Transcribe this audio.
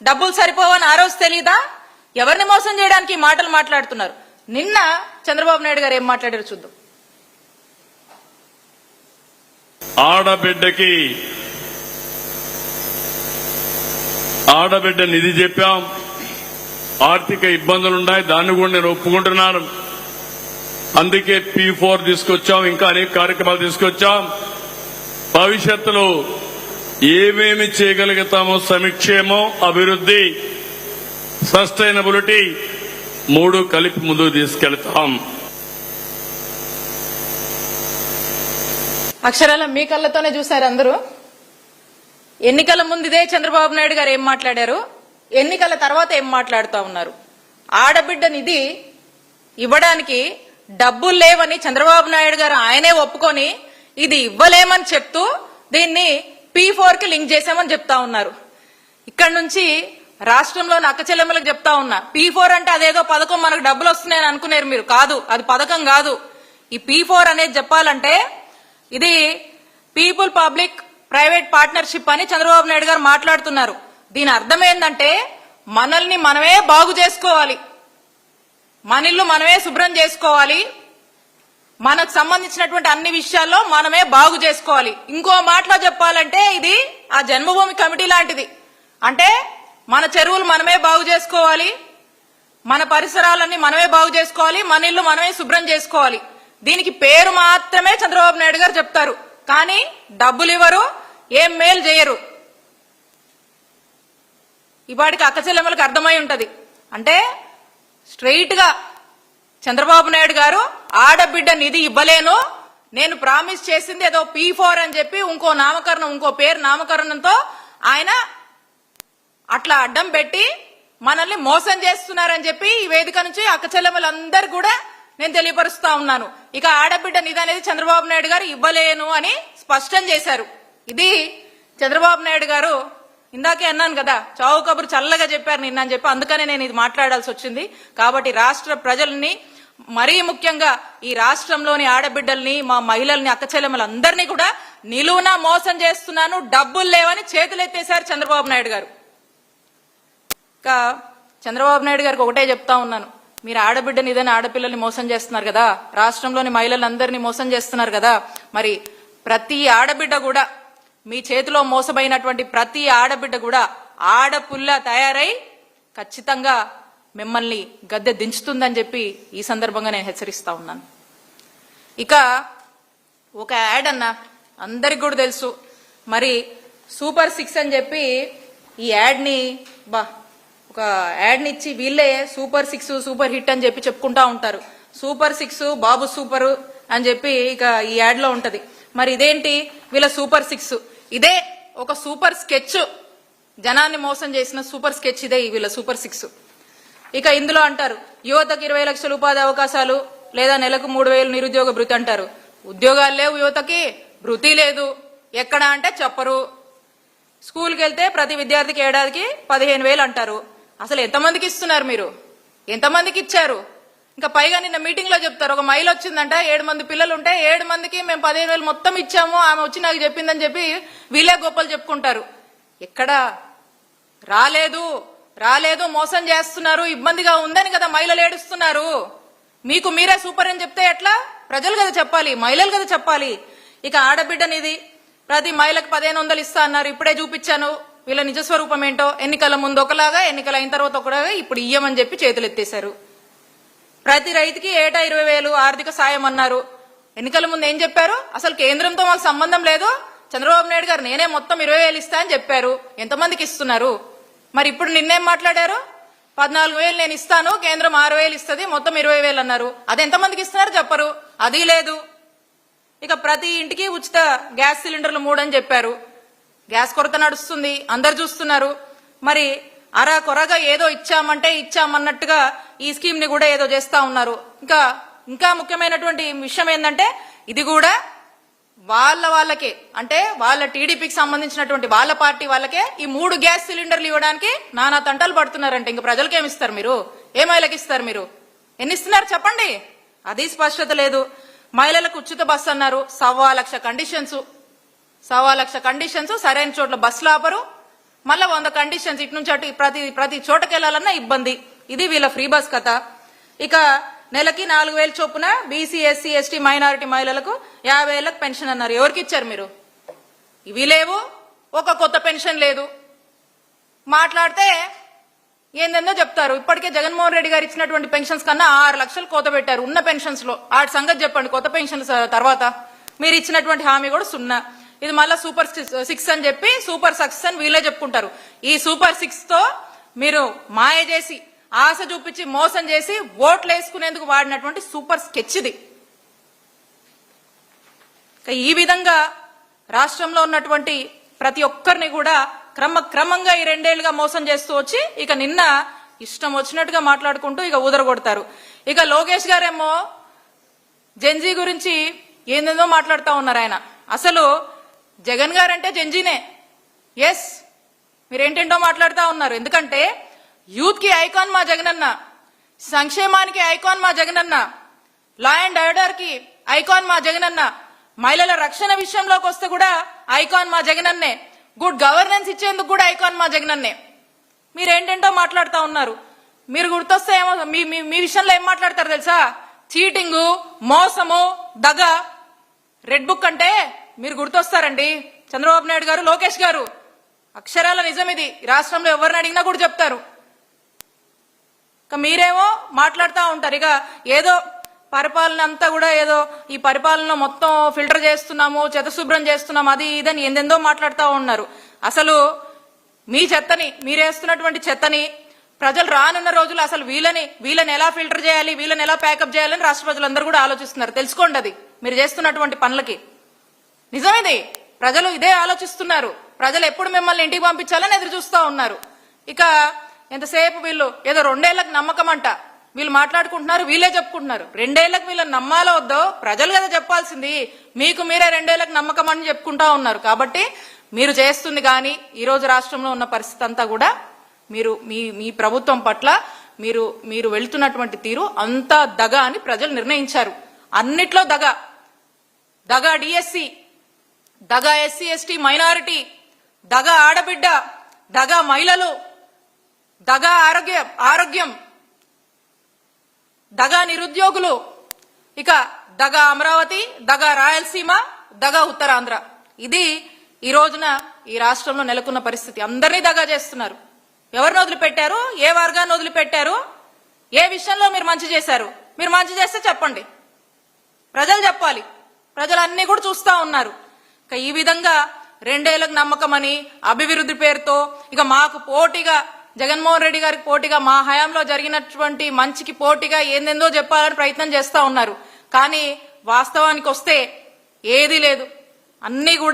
డబ్బులు సరిపోవని ఆ రోజు తెలీదా? ఎవరిని మోసం చేయడానికి ఈ మాటలు మాట్లాడుతున్నారు? నిన్న చంద్రబాబు నాయుడు గారు ఏం మాట్లాడారు చూద్దాం. ఆడబిడ్డ నిధి చెప్పాం, ఆర్థిక ఇబ్బందులున్నాయి, దాన్ని కూడా నేను ఒప్పుకుంటున్నాను. అందుకే P4 తీసుకొచ్చాం, ఇంకా అనేక కార్యక్రమాలు తీసుకొచ్చాం. భవిష్యత్తులో ఏమేమి చేయగలుగుతామో సంక్షేమం, అభివృద్ధి, సస్టైనబిలిటీ 3 కలిపి ముందుకు తీసుకెళ్తాం. అక్షరాల మీ కళ్ళతోనే చూశారు అందరూ. ఎన్నికల ముందు ఇదే చంద్రబాబు నాయుడు గారు ఏం మాట్లాడారు, ఎన్నికల తర్వాత ఏం మాట్లాడుతూ ఉన్నారు. ఆడబిడ్డ నిధి ఇవ్వడానికి డబ్బులు లేవని చంద్రబాబు నాయుడు గారు ఆయనే ఒప్పుకొని ఇది ఇవ్వలేమని చెప్తూ దీన్ని P4 కి లింక్ చేశామని చెప్తా ఉన్నారు. ఇక్కడ నుంచి రాష్ట్రంలోని అక్క చెల్లెమ్మలకు చెప్తా ఉన్నా, P4 అంటే అదేదో పథకం, మనకు డబ్బులు వస్తున్నాయని అనుకునేరు మీరు. కాదు, అది పథకం కాదు. ఈ P4 అనేది చెప్పాలంటే ఇది పీపుల్ పబ్లిక్ ప్రైవేట్ పార్ట్నర్షిప్ అని చంద్రబాబు నాయుడు గారు మాట్లాడుతున్నారు. దీని అర్థం ఏంటంటే మనల్ని మనమే బాగు చేసుకోవాలి, మన ఇల్లు మనమే శుభ్రం చేసుకోవాలి, మనకు సంబంధించినటువంటి అన్ని విషయాల్లో మనమే బాగు చేసుకోవాలి. ఇంకో మాటలో చెప్పాలంటే ఇది ఆ జన్మభూమి కమిటీ లాంటిది. అంటే మన చెరువులు మనమే బాగు చేసుకోవాలి, మన పరిసరాలన్నీ మనమే బాగు చేసుకోవాలి, మన ఇల్లు మనమే శుభ్రం చేసుకోవాలి. దీనికి పేరు మాత్రమే చంద్రబాబు నాయుడు గారు చెప్తారు, కానీ డబ్బులు ఇవ్వరు, ఏం మేలు చేయరు. ఇవాడికి అక్క చెల్లెమ్మలకు అర్థమై ఉంటది. అంటే స్ట్రైట్ గా చంద్రబాబు నాయుడు గారు ఆడబిడ్డ నిధి ఇవ్వలేను, నేను ప్రామిస్ చేసింది ఏదో P4 అని చెప్పి ఇంకో నామకరణం, ఇంకో పేరు నామకరణంతో ఆయన అట్లా అడ్డం పెట్టి మనల్ని మోసం చేస్తున్నారని చెప్పి ఈ వేదిక నుంచి అక్క చెల్లెమ్మలందరూ కూడా నేను తెలియపరుస్తా ఉన్నాను. ఇక ఆడబిడ్డ నిధి అనేది చంద్రబాబు నాయుడు గారు ఇవ్వలేను అని స్పష్టం చేశారు. ఇది చంద్రబాబు నాయుడు గారు ఇందాకే అన్నాను కదా, చావు కబురు చల్లగా చెప్పారు నిన్న అని చెప్పి, అందుకనే నేను ఇది మాట్లాడాల్సి వచ్చింది. కాబట్టి రాష్ట్ర ప్రజల్ని, మరీ ముఖ్యంగా ఈ రాష్ట్రంలోని ఆడబిడ్డల్ని, మా మహిళల్ని, అక్క చెల్లెమ్మలందరినీ కూడా నిలువునా మోసం చేస్తున్నాను, డబ్బులు లేవని చేతులెత్తేశారు చంద్రబాబు నాయుడు గారు. ఇంకా చంద్రబాబు నాయుడు గారికి ఒకటే చెప్తా ఉన్నాను, మీరు ఆడబిడ్డ నిధని ఆడపిల్లల్ని మోసం చేస్తున్నారు కదా, రాష్ట్రంలోని మహిళలందరినీ మోసం చేస్తున్నారు కదా, మరి ప్రతి ఆడబిడ్డ కూడా, మీ చేతిలో మోసమైనటువంటి ప్రతి ఆడబిడ్డ కూడా ఆడపుల్ల తయారై ఖచ్చితంగా మిమ్మల్ని గద్దె దించుతుందని చెప్పి ఈ సందర్భంగా నేను హెచ్చరిస్తా ఉన్నాను. ఇక ఒక యాడ్ అన్న అందరికి కూడా తెలుసు, మరి సూపర్ 6 అని చెప్పి ఈ యాడ్ని ఒక యాడ్ని ఇచ్చి వీళ్ళే సూపర్ 6 సూపర్ హిట్ అని చెప్పి చెప్పుకుంటా ఉంటారు. సూపర్ 6 బాబు సూపర్ అని చెప్పి ఇక ఈ యాడ్ లో ఉంటది. మరి ఇదేంటి వీళ్ళ సూపర్ 6? ఇదే ఒక సూపర్ స్కెచ్, జనాన్ని మోసం చేసిన సూపర్ స్కెచ్ ఇదే వీళ్ళ సూపర్ 6. ఇక ఇందులో అంటారు యువతకు 20 లక్షల ఉపాధి అవకాశాలు, లేదా నెలకు 3,000 నిరుద్యోగ భృతి అంటారు. ఉద్యోగాలు లేవు యువతకి, భృతి లేదు. ఎక్కడ అంటే చెప్పరు. స్కూల్కి వెళ్తే ప్రతి విద్యార్థికి ఏడాదికి 15,000 అంటారు. అసలు ఎంతమందికి ఇస్తున్నారు మీరు? ఎంతమందికి ఇచ్చారు? ఇంకా పైగా నిన్న మీటింగ్ లో చెప్తారు, ఒక మహిళ వచ్చిందంట, 7 మంది పిల్లలు ఉంటే 7 మందికి మేము 15,000 మొత్తం ఇచ్చాము, ఆమె వచ్చి నాకు చెప్పిందని చెప్పి వీళ్ళే గొప్పలు చెప్పుకుంటారు. ఎక్కడ రాలేదు, రాలేదు, మోసం చేస్తున్నారు, ఇబ్బందిగా ఉందని కదా మహిళలు ఏడుస్తున్నారు. మీకు మీరే సూపర్ అని చెప్తే ఎట్లా? ప్రజలు కదా చెప్పాలి, మహిళలు కదా చెప్పాలి. ఇక ఆడబిడ్డనిది ప్రతి మహిళకు 1,500 ఇస్తా అన్నారు, ఇప్పుడే చూపించాను వీళ్ళ నిజస్వరూపం ఏంటో. ఎన్నికల ముందు ఒకలాగా, ఎన్నికల అయిన తర్వాత ఒకలాగా, ఇప్పుడు ఇయ్యమని చెప్పి చేతులు ఎత్తేశారు. ప్రతి రైతుకి ఏటా 20,000 ఆర్థిక సాయం అన్నారు. ఎన్నికల ముందు ఏం చెప్పారు? అసలు కేంద్రంతో మాకు సంబంధం లేదు, చంద్రబాబు నాయుడు గారు నేనే మొత్తం 20,000 ఇస్తా అని చెప్పారు. ఎంతమందికి ఇస్తున్నారు? మరి ఇప్పుడు నిన్నేం మాట్లాడారు? 14,000 నేను ఇస్తాను, కేంద్రం 6,000 ఇస్తుంది, మొత్తం 20,000 అన్నారు. అది ఎంతమందికి ఇస్తున్నారు చెప్పరు, అది లేదు. ఇక ప్రతి ఇంటికి ఉచిత గ్యాస్ సిలిండర్లు 3 అని చెప్పారు. గ్యాస్ కొరత నడుస్తుంది, అందరు చూస్తున్నారు. మరి అరా కొరగా ఏదో ఇచ్చామంటే ఇచ్చామన్నట్టుగా ఈ స్కీమ్ ని కూడా ఏదో చేస్తా ఉన్నారు. ఇంకా ముఖ్యమైనటువంటి విషయం ఏంటంటే ఇది కూడా వాళ్ళకే, అంటే వాళ్ళ టీడీపీకి సంబంధించినటువంటి వాళ్ళ పార్టీ వాళ్ళకే ఈ 3 గ్యాస్ సిలిండర్లు ఇవ్వడానికి నానా తంటాలు పడుతున్నారంటే ఇంక ప్రజలకు ఏమిస్తారు మీరు? ఏ మహిళకి ఇస్తారు మీరు? ఎన్ని ఇస్తున్నారు చెప్పండి? అది స్పష్టత లేదు. మహిళలకు ఉచిత బస్సు అన్నారు, 1,15,00,000 కండిషన్స్, 1,15,00,000 కండిషన్స్, సరైన చోట్ల బస్సులు ఆపరు. మళ్ళా 100 కండిషన్స్ ఇటు నుంచి అటు ప్రతి చోటకి వెళ్లాలన్నా ఇబ్బంది. ఇది వీళ్ళ ఫ్రీ బస్ కథ. ఇక నెలకి 4,000 చొప్పున బీసీ ఎస్సీ ఎస్టీ మైనారిటీ మహిళలకు 50,000 పెన్షన్ అన్నారు. ఎవరికి ఇచ్చారు మీరు? ఇవి లేవు, ఒక కొత్త పెన్షన్ లేదు. మాట్లాడితే ఏందేందో చెప్తారు. ఇప్పటికే జగన్మోహన్ రెడ్డి గారు ఇచ్చినటువంటి పెన్షన్స్ కన్నా 6 లక్షలు కోత పెట్టారు ఉన్న పెన్షన్స్ లో. ఆ సంగతి చెప్పండి. కొత్త పెన్షన్స్ తర్వాత మీరు ఇచ్చినటువంటి హామీ కూడా 0. ఇది మళ్ళా సూపర్ 6 అని చెప్పి సూపర్ సక్సెస్ అని వీళ్ళే చెప్పుకుంటారు. ఈ సూపర్ 6 తో మీరు మాయ చేసి ఆశ చూపించి మోసం చేసి ఓట్లు వేసుకునేందుకు వాడినటువంటి సూపర్ స్కెచ్ ఇది. ఈ విధంగా రాష్ట్రంలో ఉన్నటువంటి ప్రతి ఒక్కరిని కూడా క్రమంగా ఈ 2 ఏళ్లుగా మోసం చేస్తూ వచ్చి ఇక నిన్న ఇష్టం వచ్చినట్టుగా మాట్లాడుకుంటూ ఇక ఊదరగొడతారు. ఇక లోకేష్ గారేమో జెన్జీ గురించి ఏందేందో మాట్లాడుతూ ఉన్నారు. ఆయన అసలు జగన్ గారంటే జెన్జీనే. ఎస్, మీరేంటేంటో మాట్లాడుతూ ఉన్నారు. ఎందుకంటే యూత్ కి ఐకాన్ మా జగనన్న, సంక్షేమానికి ఐకాన్ మా జగనన్న, లా అండ్ ఆర్డర్ కి ఐకాన్ మా జగనన్న, మహిళల రక్షణ విషయంలోకి వస్తే కూడా ఐకాన్ మా జగనన్నే, గుడ్ గవర్నెన్స్ ఇచ్చేందుకు కూడా ఐకాన్ మా జగనన్నే. మీరేంటేంటో మాట్లాడుతూ ఉన్నారు. మీరు గుర్తొస్తే ఏమో మీ విషయంలో ఏం మాట్లాడతారు తెలుసా? చీటింగు, మోసము, దగ. రెడ్ బుక్ అంటే మీరు గుర్తొస్తారండి. చంద్రబాబు నాయుడు గారు, లోకేష్ గారు అక్షరాల నిజం ఇది. రాష్ట్రంలో ఎవరిని అడిగినా కూడా చెప్తారు. మీరేమో మాట్లాడుతూ ఉంటారు. ఇక ఏదో పరిపాలన అంతా కూడా ఏదో ఈ పరిపాలన మొత్తం ఫిల్టర్ చేస్తున్నాము, చెత్తశుభ్రం చేస్తున్నాము, అది ఇదని ఎందెందో మాట్లాడుతూ ఉన్నారు. అసలు మీ చెత్తని, మీరేస్తున్నటువంటి చెత్తని ప్రజలు రానున్న రోజులు అసలు వీళ్ళని ఎలా ఫిల్టర్ చేయాలి, వీళ్ళని ఎలా ప్యాకప్ చేయాలని రాష్ట్ర ప్రజలందరూ కూడా ఆలోచిస్తున్నారు. తెలుసుకోండి అది మీరు చేస్తున్నటువంటి పనులకి. నిజమేది, ప్రజలు ఇదే ఆలోచిస్తున్నారు. ప్రజలు ఎప్పుడు మిమ్మల్ని ఇంటికి పంపించాలని ఎదురు చూస్తూ ఉన్నారు. ఇక ఎంతసేపు వీళ్ళు ఏదో 2 ఏళ్లకు నమ్మకం అంట వీళ్ళు మాట్లాడుకుంటున్నారు. వీళ్ళే చెప్పుకుంటున్నారు. 2 ఏళ్లకు వీళ్ళని నమ్మాలో వద్దో ప్రజలు కదా చెప్పాల్సింది. మీకు మీరే 2 ఏళ్లకు నమ్మకం అని చెప్పుకుంటా ఉన్నారు. కాబట్టి మీరు చేస్తుంది కానీ ఈ రోజు రాష్ట్రంలో ఉన్న పరిస్థితి అంతా కూడా మీరు మీ ప్రభుత్వం పట్ల మీరు వెళ్తున్నటువంటి తీరు అంతా దగ అని ప్రజలు నిర్ణయించారు. అన్నిట్లో దగ డిఎస్సి, దగ ఎస్సీ ఎస్టీ మైనారిటీ, దగ ఆడబిడ్డ, దగ మహిళలు, దగ ఆరోగ్యం, దగ నిరుద్యోగులు, ఇక దగ అమరావతి, దగ రాయలసీమ, దగ ఉత్తరాంధ్ర. ఇది ఈ రోజున ఈ రాష్ట్రంలో నెలకొన్న పరిస్థితి. అందరినీ దగా చేస్తున్నారు. ఎవరిని వదిలిపెట్టారు? ఏ వర్గాన్ని వదిలిపెట్టారు? ఏ విషయంలో మీరు మంచి చేశారు? మీరు మంచి చేస్తే చెప్పండి, ప్రజలు చెప్పాలి. ప్రజలు అన్ని కూడా చూస్తా ఉన్నారు. ఇక ఈ విధంగా 2 ఏళ్లకు నమ్మకం అని అభివృద్ధి పేరుతో ఇక మాకు పోటీగా జగన్మోహన్ రెడ్డి గారికి పోటీగా మా హయాంలో జరిగినటువంటి మంచికి పోటీగా ఏందేందో చెప్పాలని ప్రయత్నం చేస్తా ఉన్నారు. కానీ వాస్తవానికి వస్తే ఏదీ లేదు. అన్ని కూడా